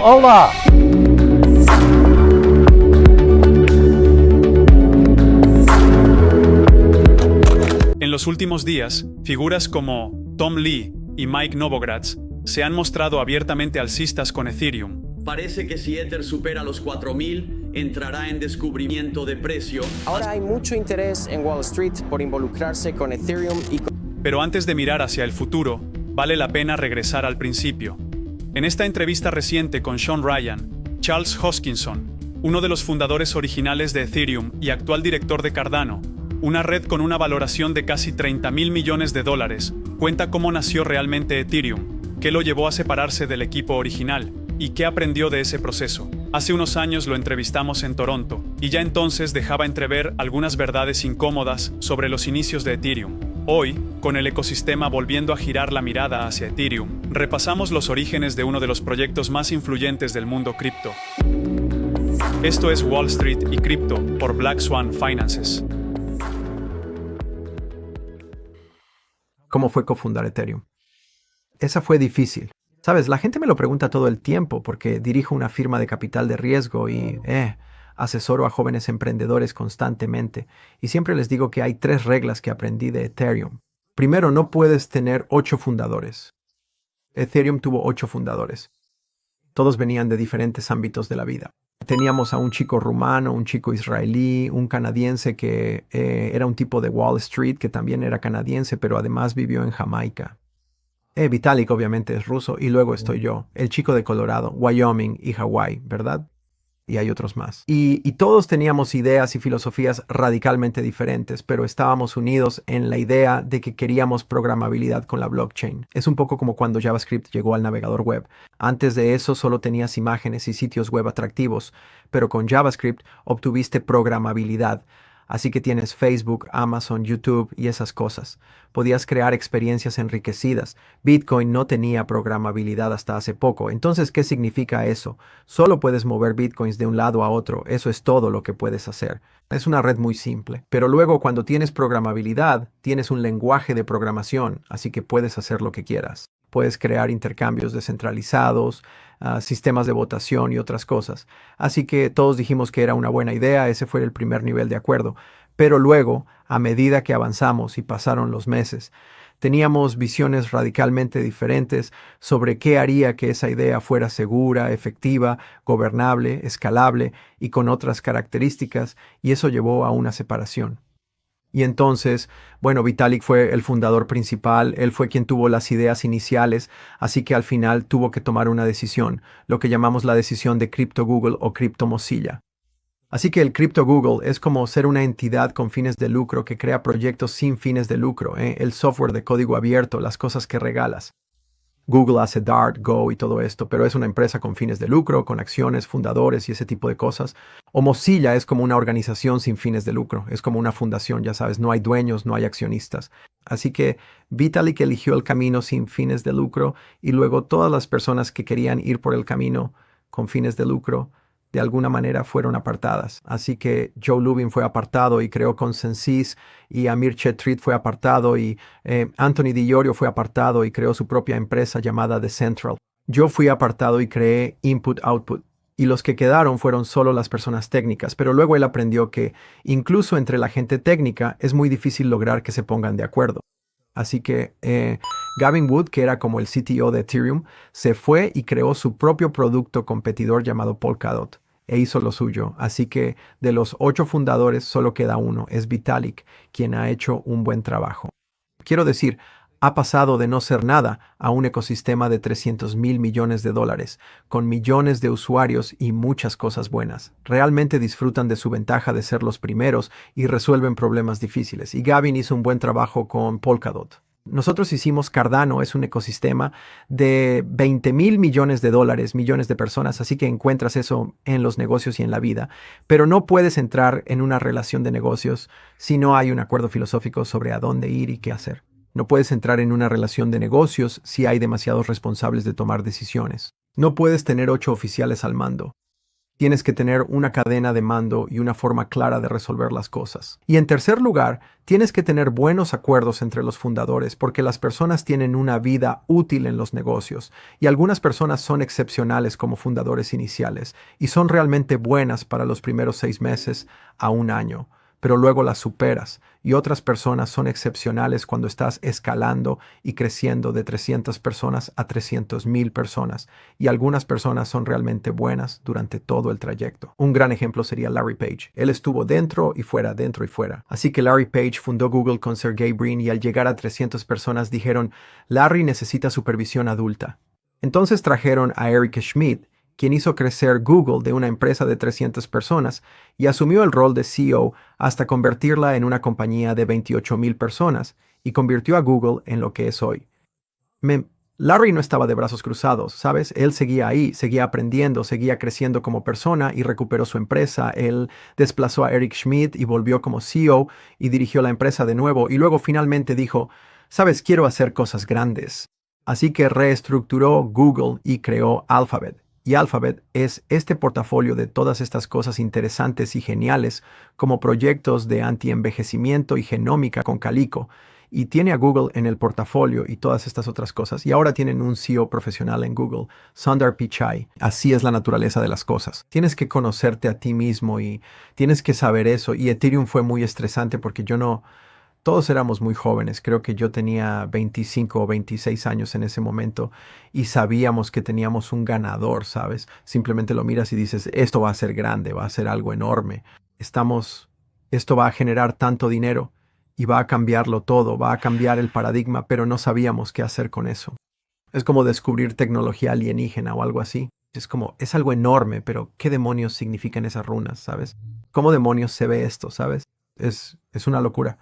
hola. En los últimos días, figuras como Tom Lee y Mike Novogratz se han mostrado abiertamente alcistas con Ethereum. Parece que si Ether supera los 4.000, entrará en descubrimiento de precio. Ahora hay mucho interés en Wall Street por involucrarse con Ethereum y Pero antes de mirar hacia el futuro, vale la pena regresar al principio. En esta entrevista reciente con Sean Ryan, Charles Hoskinson, uno de los fundadores originales de Ethereum y actual director de Cardano, una red con una valoración de casi $30.000 millones, cuenta cómo nació realmente Ethereum, qué lo llevó a separarse del equipo original y qué aprendió de ese proceso. Hace unos años lo entrevistamos en Toronto, y ya entonces dejaba entrever algunas verdades incómodas sobre los inicios de Ethereum. Hoy, con el ecosistema volviendo a girar la mirada hacia Ethereum, repasamos los orígenes de uno de los proyectos más influyentes del mundo cripto. Esto es Wall Street y Cripto por Black Swan Finances. ¿Cómo fue cofundar Ethereum? Esa fue difícil. Sabes, la gente me lo pregunta todo el tiempo porque dirijo una firma de capital de riesgo y asesoro a jóvenes emprendedores constantemente. Y siempre les digo que hay 3 reglas que aprendí de Ethereum. Primero, no puedes tener 8 fundadores. Ethereum tuvo 8 fundadores. Todos venían de diferentes ámbitos de la vida. Teníamos a un chico rumano, un chico israelí, un canadiense que era un tipo de Wall Street que también era canadiense, pero además vivió en Jamaica. Vitalik obviamente es ruso, y luego estoy yo, el chico de Colorado, Wyoming y Hawái, ¿verdad? Y hay otros más. Y todos teníamos ideas y filosofías radicalmente diferentes, pero estábamos unidos en la idea de que queríamos programabilidad con la blockchain. Es un poco como cuando JavaScript llegó al navegador web. Antes de eso solo tenías imágenes y sitios web atractivos, pero con JavaScript obtuviste programabilidad. Así que tienes Facebook, Amazon, YouTube y esas cosas. Podías crear experiencias enriquecidas. Bitcoin no tenía programabilidad hasta hace poco. Entonces, ¿qué significa eso? Solo puedes mover Bitcoins de un lado a otro. Eso es todo lo que puedes hacer. Es una red muy simple. Pero luego, cuando tienes programabilidad, tienes un lenguaje de programación. Así que puedes hacer lo que quieras. Puedes crear intercambios descentralizados, sistemas de votación y otras cosas. Así que todos dijimos que era una buena idea, ese fue el primer nivel de acuerdo. Pero luego, a medida que avanzamos y pasaron los meses, teníamos visiones radicalmente diferentes sobre qué haría que esa idea fuera segura, efectiva, gobernable, escalable y con otras características, y eso llevó a una separación. Y entonces, Vitalik fue el fundador principal, él fue quien tuvo las ideas iniciales, así que al final tuvo que tomar una decisión, lo que llamamos la decisión de Crypto Google o Crypto Mozilla. Así que el Crypto Google es como ser una entidad con fines de lucro que crea proyectos sin fines de lucro, el software de código abierto, las cosas que regalas. Google hace Dart, Go y todo esto, pero es una empresa con fines de lucro, con acciones, fundadores y ese tipo de cosas. O Mozilla es como una organización sin fines de lucro, es como una fundación, ya sabes, no hay dueños, no hay accionistas. Así que Vitalik eligió el camino sin fines de lucro y luego todas las personas que querían ir por el camino con fines de lucro de alguna manera fueron apartadas. Así que Joe Lubin fue apartado y creó Consensys, y Amir Chetrit fue apartado y Anthony Di Iorio fue apartado y creó su propia empresa llamada Decentral. Yo fui apartado y creé Input Output. Y los que quedaron fueron solo las personas técnicas, pero luego él aprendió que incluso entre la gente técnica es muy difícil lograr que se pongan de acuerdo. Así que Gavin Wood, que era como el CTO de Ethereum, se fue y creó su propio producto competidor llamado Polkadot e hizo lo suyo. Así que de los 8 fundadores solo queda uno, es Vitalik, quien ha hecho un buen trabajo. Quiero decir, ha pasado de no ser nada a un ecosistema de $300.000 millones, con millones de usuarios y muchas cosas buenas. Realmente disfrutan de su ventaja de ser los primeros y resuelven problemas difíciles. Y Gavin hizo un buen trabajo con Polkadot. Nosotros hicimos Cardano, es un ecosistema de $20.000 millones, millones de personas, así que encuentras eso en los negocios y en la vida. Pero no puedes entrar en una relación de negocios si no hay un acuerdo filosófico sobre a dónde ir y qué hacer. No puedes entrar en una relación de negocios si hay demasiados responsables de tomar decisiones. No puedes tener 8 oficiales al mando. Tienes que tener una cadena de mando y una forma clara de resolver las cosas. Y en tercer lugar, tienes que tener buenos acuerdos entre los fundadores porque las personas tienen una vida útil en los negocios y algunas personas son excepcionales como fundadores iniciales y son realmente buenas para los primeros 6 meses a un año, pero luego las superas y otras personas son excepcionales cuando estás escalando y creciendo de 300 personas a 300,000 personas y algunas personas son realmente buenas durante todo el trayecto. Un gran ejemplo sería Larry Page. Él estuvo dentro y fuera, dentro y fuera. Así que Larry Page fundó Google con Sergey Brin y al llegar a 300 personas dijeron, Larry necesita supervisión adulta. Entonces trajeron a Eric Schmidt, quien hizo crecer Google de una empresa de 300 personas y asumió el rol de CEO hasta convertirla en una compañía de 28,000 personas y convirtió a Google en lo que es hoy. Larry no estaba de brazos cruzados, ¿sabes? Él seguía ahí, seguía aprendiendo, seguía creciendo como persona y recuperó su empresa. Él desplazó a Eric Schmidt y volvió como CEO y dirigió la empresa de nuevo y luego finalmente dijo, ¿sabes? Quiero hacer cosas grandes. Así que reestructuró Google y creó Alphabet. Y Alphabet es este portafolio de todas estas cosas interesantes y geniales como proyectos de anti-envejecimiento y genómica con Calico. Y tiene a Google en el portafolio y todas estas otras cosas. Y ahora tienen un CEO profesional en Google, Sundar Pichai. Así es la naturaleza de las cosas. Tienes que conocerte a ti mismo y tienes que saber eso. Y Ethereum fue muy estresante porque todos éramos muy jóvenes, creo que yo tenía 25 o 26 años en ese momento y sabíamos que teníamos un ganador, ¿sabes? Simplemente lo miras y dices, esto va a ser grande, va a ser algo enorme. Esto va a generar tanto dinero y va a cambiarlo todo, va a cambiar el paradigma, pero no sabíamos qué hacer con eso. Es como descubrir tecnología alienígena o algo así. Es algo enorme, pero ¿qué demonios significan esas runas, sabes? ¿Cómo demonios se ve esto, sabes? Es una locura.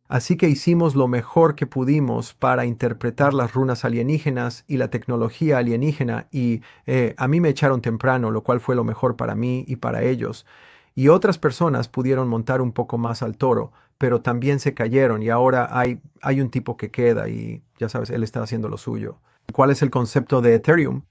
Así que hicimos lo mejor que pudimos para interpretar las runas alienígenas y la tecnología alienígena y a mí me echaron temprano, lo cual fue lo mejor para mí y para ellos. Y otras personas pudieron montar un poco más al toro, pero también se cayeron y ahora hay un tipo que queda y ya sabes, él está haciendo lo suyo. ¿Cuál es el concepto de Ethereum?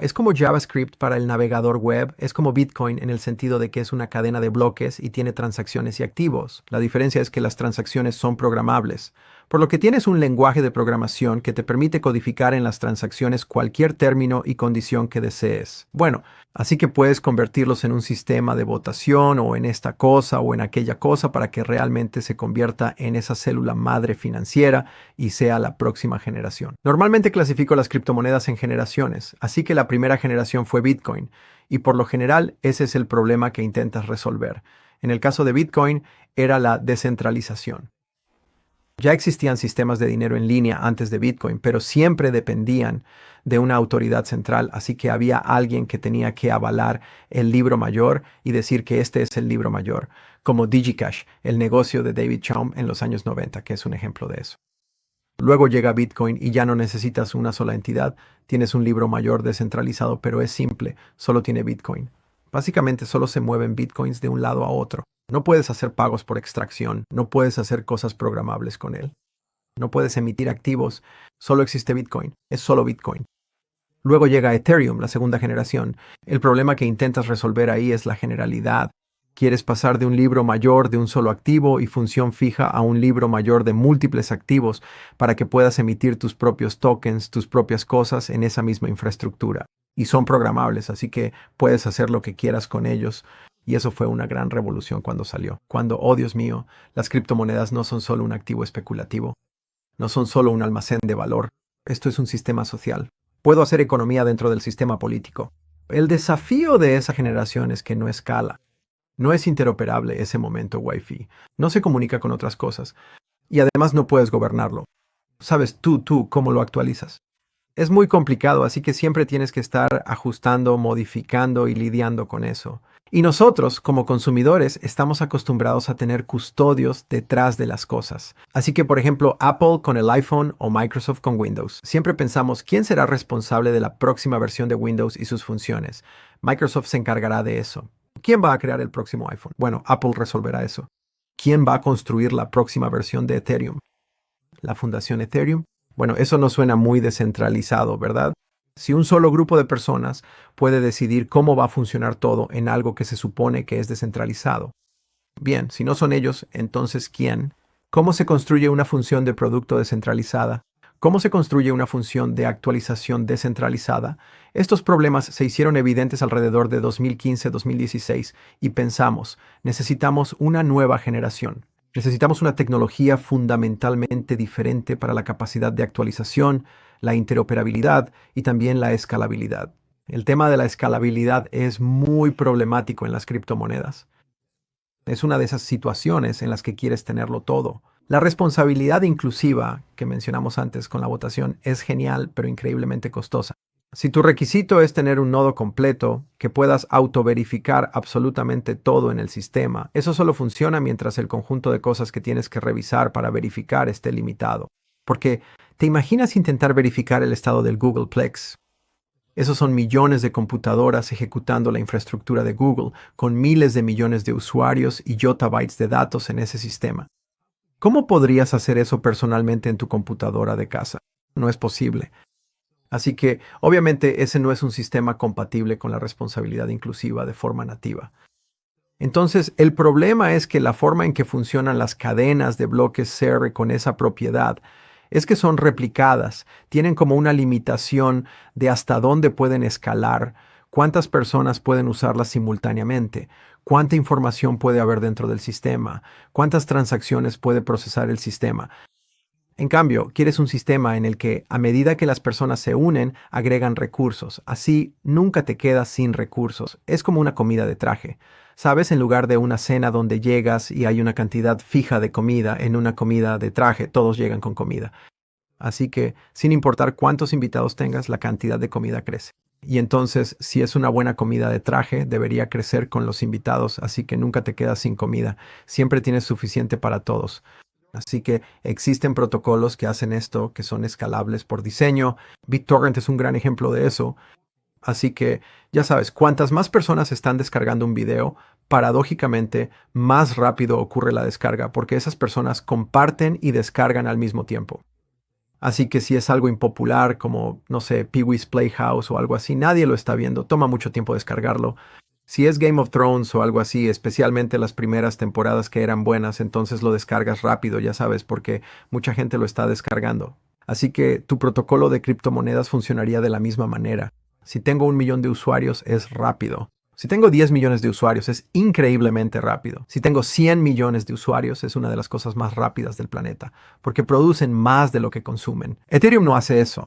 Es como JavaScript para el navegador web, es como Bitcoin en el sentido de que es una cadena de bloques y tiene transacciones y activos. La diferencia es que las transacciones son programables, por lo que tienes un lenguaje de programación que te permite codificar en las transacciones cualquier término y condición que desees. Bueno, así que puedes convertirlos en un sistema de votación o en esta cosa o en aquella cosa para que realmente se convierta en esa célula madre financiera y sea la próxima generación. Normalmente clasifico las criptomonedas en generaciones, así que la primera generación fue Bitcoin y por lo general ese es el problema que intentas resolver. En el caso de Bitcoin era la descentralización. Ya existían sistemas de dinero en línea antes de Bitcoin, pero siempre dependían de una autoridad central, así que había alguien que tenía que avalar el libro mayor y decir que este es el libro mayor, como DigiCash, el negocio de David Chaum en los años 90, que es un ejemplo de eso. Luego llega Bitcoin y ya no necesitas una sola entidad, tienes un libro mayor descentralizado, pero es simple, solo tiene Bitcoin. Básicamente solo se mueven Bitcoins de un lado a otro. No puedes hacer pagos por extracción, no puedes hacer cosas programables con él. No puedes emitir activos, solo existe Bitcoin, es solo Bitcoin. Luego llega Ethereum, la segunda generación. El problema que intentas resolver ahí es la generalidad. Quieres pasar de un libro mayor de un solo activo y función fija a un libro mayor de múltiples activos para que puedas emitir tus propios tokens, tus propias cosas en esa misma infraestructura. Y son programables, así que puedes hacer lo que quieras con ellos. Y eso fue una gran revolución cuando salió. Cuando, oh Dios mío, las criptomonedas no son solo un activo especulativo. No son solo un almacén de valor. Esto es un sistema social. Puedo hacer economía dentro del sistema político. El desafío de esa generación es que no escala. No es interoperable ese momento Wi-Fi. No se comunica con otras cosas. Y además no puedes gobernarlo. ¿Sabes tú cómo lo actualizas? Es muy complicado, así que siempre tienes que estar ajustando, modificando y lidiando con eso. Y nosotros, como consumidores, estamos acostumbrados a tener custodios detrás de las cosas. Así que, por ejemplo, Apple con el iPhone o Microsoft con Windows. Siempre pensamos, ¿quién será responsable de la próxima versión de Windows y sus funciones? Microsoft se encargará de eso. ¿Quién va a crear el próximo iPhone? Bueno, Apple resolverá eso. ¿Quién va a construir la próxima versión de Ethereum? ¿La fundación Ethereum? Bueno, eso no suena muy descentralizado, ¿verdad? Si un solo grupo de personas puede decidir cómo va a funcionar todo en algo que se supone que es descentralizado. Bien, si no son ellos, entonces ¿quién? ¿Cómo se construye una función de producto descentralizada? ¿Cómo se construye una función de actualización descentralizada? Estos problemas se hicieron evidentes alrededor de 2015-2016 y pensamos, necesitamos una nueva generación. Necesitamos una tecnología fundamentalmente diferente para la capacidad de actualización, la interoperabilidad y también la escalabilidad. El tema de la escalabilidad es muy problemático en las criptomonedas. Es una de esas situaciones en las que quieres tenerlo todo. La responsabilidad inclusiva que mencionamos antes con la votación es genial, pero increíblemente costosa. Si tu requisito es tener un nodo completo, que puedas autoverificar absolutamente todo en el sistema, eso solo funciona mientras el conjunto de cosas que tienes que revisar para verificar esté limitado. Porque, ¿te imaginas intentar verificar el estado del Googleplex? Esos son millones de computadoras ejecutando la infraestructura de Google, con miles de millones de usuarios y yottabytes de datos en ese sistema. ¿Cómo podrías hacer eso personalmente en tu computadora de casa? No es posible. Así que, obviamente, ese no es un sistema compatible con la responsabilidad inclusiva de forma nativa. Entonces, el problema es que la forma en que funcionan las cadenas de bloques CR con esa propiedad es que son replicadas, tienen como una limitación de hasta dónde pueden escalar, cuántas personas pueden usarlas simultáneamente, cuánta información puede haber dentro del sistema, cuántas transacciones puede procesar el sistema. En cambio, quieres un sistema en el que, a medida que las personas se unen, agregan recursos. Así, nunca te quedas sin recursos. Es como una comida de traje. ¿Sabes? En lugar de una cena donde llegas y hay una cantidad fija de comida, en una comida de traje, todos llegan con comida. Así que, sin importar cuántos invitados tengas, la cantidad de comida crece. Y entonces, si es una buena comida de traje, debería crecer con los invitados, así que nunca te quedas sin comida. Siempre tienes suficiente para todos. Así que existen protocolos que hacen esto, que son escalables por diseño. BitTorrent es un gran ejemplo de eso. Así que, ya sabes, cuantas más personas están descargando un video, paradójicamente, más rápido ocurre la descarga, porque esas personas comparten y descargan al mismo tiempo. Así que si es algo impopular, como, no sé, Pee-wee's Playhouse o algo así, nadie lo está viendo, toma mucho tiempo descargarlo. Si es Game of Thrones o algo así, especialmente las primeras temporadas que eran buenas, entonces lo descargas rápido, ya sabes, porque mucha gente lo está descargando. Así que tu protocolo de criptomonedas funcionaría de la misma manera. Si tengo 1 millón de usuarios, es rápido. Si tengo 10 millones de usuarios, es increíblemente rápido. Si tengo 100 millones de usuarios, es una de las cosas más rápidas del planeta, porque producen más de lo que consumen. Ethereum no hace eso.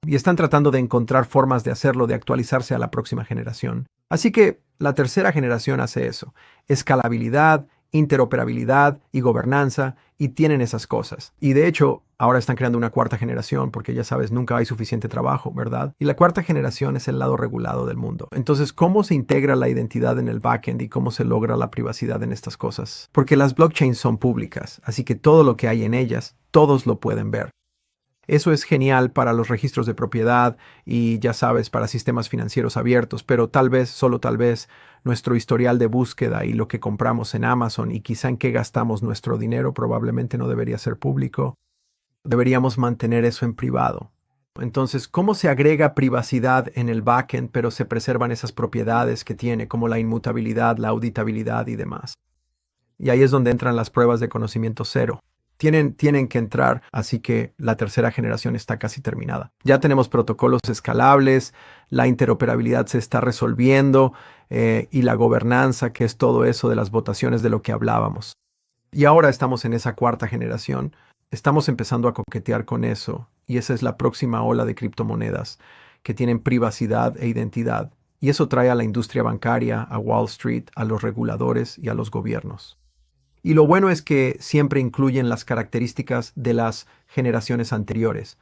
Y están tratando de encontrar formas de hacerlo, de actualizarse a la próxima generación. Así que la tercera generación hace eso. Escalabilidad, interoperabilidad y gobernanza, y tienen esas cosas. Y de hecho, ahora están creando una cuarta generación, porque ya sabes, nunca hay suficiente trabajo, ¿verdad? Y la cuarta generación es el lado regulado del mundo. Entonces, ¿cómo se integra la identidad en el backend y cómo se logra la privacidad en estas cosas? Porque las blockchains son públicas, así que todo lo que hay en ellas, todos lo pueden ver. Eso es genial para los registros de propiedad y, ya sabes, para sistemas financieros abiertos, pero tal vez, solo tal vez, nuestro historial de búsqueda y lo que compramos en Amazon y quizá en qué gastamos nuestro dinero probablemente no debería ser público. Deberíamos mantener eso en privado. Entonces, ¿cómo se agrega privacidad en el backend, pero se preservan esas propiedades que tiene, como la inmutabilidad, la auditabilidad y demás? Y ahí es donde entran las pruebas de conocimiento cero. Tienen que entrar, así que la tercera generación está casi terminada. Ya tenemos protocolos escalables, la interoperabilidad se está resolviendo y la gobernanza, que es todo eso de las votaciones de lo que hablábamos. Y ahora estamos en esa cuarta generación. Estamos empezando a coquetear con eso y esa es la próxima ola de criptomonedas que tienen privacidad e identidad. Y eso trae a la industria bancaria, a Wall Street, a los reguladores y a los gobiernos. Y lo bueno es que siempre incluyen las características de las generaciones anteriores.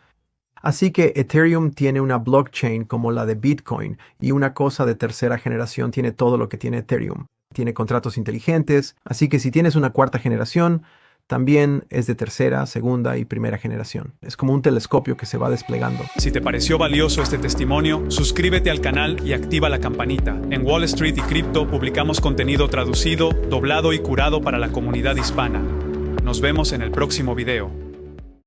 Así que Ethereum tiene una blockchain como la de Bitcoin y una cosa de tercera generación tiene todo lo que tiene Ethereum. Tiene contratos inteligentes, así que si tienes una cuarta generación, también es de tercera, segunda y primera generación. Es como un telescopio que se va desplegando. Si te pareció valioso este testimonio, suscríbete al canal y activa la campanita. En Wall Street y Crypto publicamos contenido traducido, doblado y curado para la comunidad hispana. Nos vemos en el próximo video.